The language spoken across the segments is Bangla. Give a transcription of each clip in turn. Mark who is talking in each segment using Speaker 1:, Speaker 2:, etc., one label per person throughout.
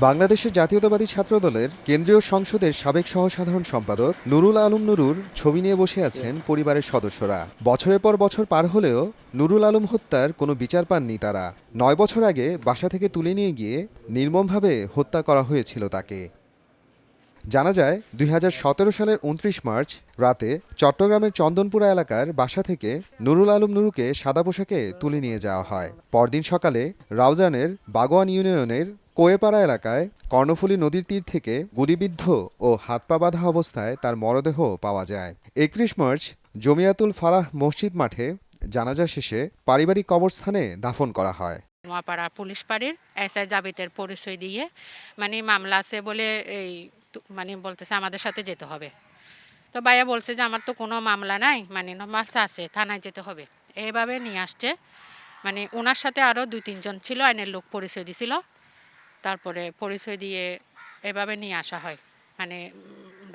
Speaker 1: বাংলাদেশের জাতীয়তাবাদী ছাত্রদলের কেন্দ্রীয় সংসদের সাবেক সহসাধারণ সম্পাদক নুরুল আলম নুরুর ছবি নিয়ে বসে আছেন পরিবারের সদস্যরা। বছরের পর বছর পার হলেও নুরুল আলম হত্যার কোনো বিচার পাননি তারা। ৯ বছর আগে বাসা থেকে তুলে নিয়ে গিয়ে নির্মমভাবে হত্যা করা হয়েছিল তাকে। জানা যায় ২০১৭ সালের ২৯ মার্চ রাতে চট্টগ্রামের চন্দনপুরা এলাকার বাসা থেকে নুরুল আলম নুরুকে সাদা পোশাকে তুলে নিয়ে যাওয়া হয়। পরদিন সকালে রাউজানের বাগোয়ান ইউনিয়নের কোয়েপাড়া এলাকায় কর্ণফুলী নদীর তীর থেকে গুলিবিদ্ধ ও হাত পা বাঁধা অবস্থায় তার মরদেহ পাওয়া যায়। ৩১ মার্চ জমিয়াতুল ফালাহ মসজিদ মাঠে জানাজা শেষে পারিবারিক কবরস্থানে দাফন করা হয়।
Speaker 2: নোয়াপাড়া পুলিশ পাড়ির এসআই জাবেদের পরিচয় দিয়ে মামলা আছে বলে বলতেছে আমাদের সাথে যেতে হবে। তো ভাইয়া বলছে যে আমার তো কোনো মামলা নাই, মামলা আছে, থানায় যেতে হবে। এইভাবে নিয়ে আসছে। ওনার সাথে আরও ২-৩ জন ছিল, আইনের লোক পরিচয় দিছিল। তারপরে পরিচয় দিয়ে এভাবে নিয়ে আসা হয়।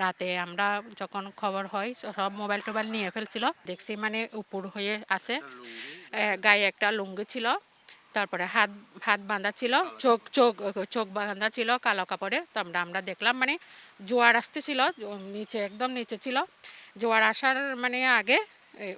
Speaker 2: রাতে আমরা যখন খবর হয় সব মোবাইল টোবাইল নিয়ে ফেলছিল, দেখছি উপর হয়ে আছে, গায়ে একটা লুঙ্গি ছিল, তারপরে হাত হাত বাঁধা ছিল, চোখ চোখ চোখ বাঁধা ছিল কালো কাপড়ে। তো আমরা দেখলাম জোয়ার আসতেছিল, নিচে একদম নিচে ছিল। জোয়ার আসার আগে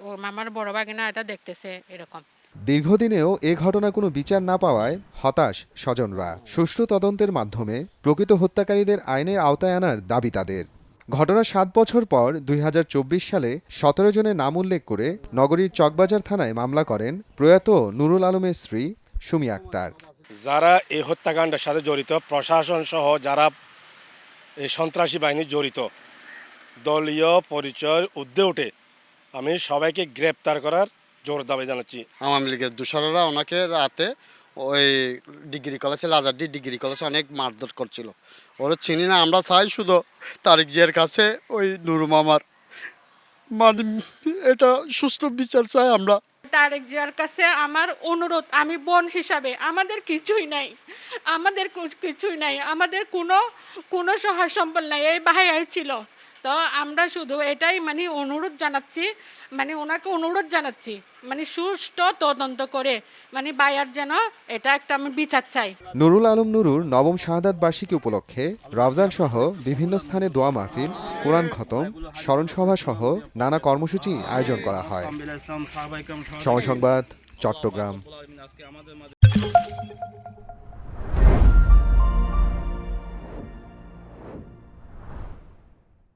Speaker 2: ওর মামার বড় ভাগিনা এটা দেখতেছে এরকম।
Speaker 1: দীর্ঘদিনেও এ ঘটনা কোনো বিচার না পাওয়ায় হতাশ স্বজনরা। সুষ্ঠু তদন্তের মাধ্যমে প্রকৃত হত্যাকারীদের আইনের আওতায় আনার দাবি তাদের। ঘটনার ৭ বছর পর ২০২৪ সালে ১৭ জনের নাম উল্লেখ করে নগরীর চকবাজার থানায় মামলা করেন প্রয়াত নুরুল আলমের স্ত্রী সুমি আক্তার।
Speaker 3: যারা এই হত্যাকাণ্ডের সাথে জড়িত, প্রশাসন সহ যারা এই সন্ত্রাসী বাহিনী জড়িত, দলীয় পরিচয়ের ঊর্ধ্বে উঠে আমি সবাইকে গ্রেপ্তার করার জোর দাবি জানাচ্ছি।
Speaker 4: আওয়ামী লীগের দোসররা ওনাকে রাতে ওই ডিগ্রি কলেজে, লাজারডি ডিগ্রি কলেজে অনেক মারধর করছিল। ওরা চিনি না, আমরা চাই শুধু তারেক জিয়ার কাছে ওই নুরু মামার এটা সুষ্ঠু বিচার চাই আমরা।
Speaker 5: তারেক জিয়ার কাছে আমার অনুরোধ, আমি বোন হিসাবে, আমাদের কিছুই নাই, আমাদের কোনো সহায় সম্বল নাই। এই ভাইয়াই ছিল। তো আমরা শুধু এটাই অনুরোধ জানাচ্ছি, ওনাকে অনুরোধ জানাচ্ছি সুষ্ঠু তদন্ত করে ভাইয়ার যেন এটা একটা আমি বিচার চাই।
Speaker 1: নুরুল আলম নুরুর নবম শাহাদাত বার্ষিকী উপলক্ষে রমজান সহ বিভিন্ন স্থানে দোয়া মাহফিল, কোরআন খতম, স্মরণ সভা সহ নানা কর্মসূচি আয়োজন করা হয়। সময় সংবাদ, চট্টগ্রাম।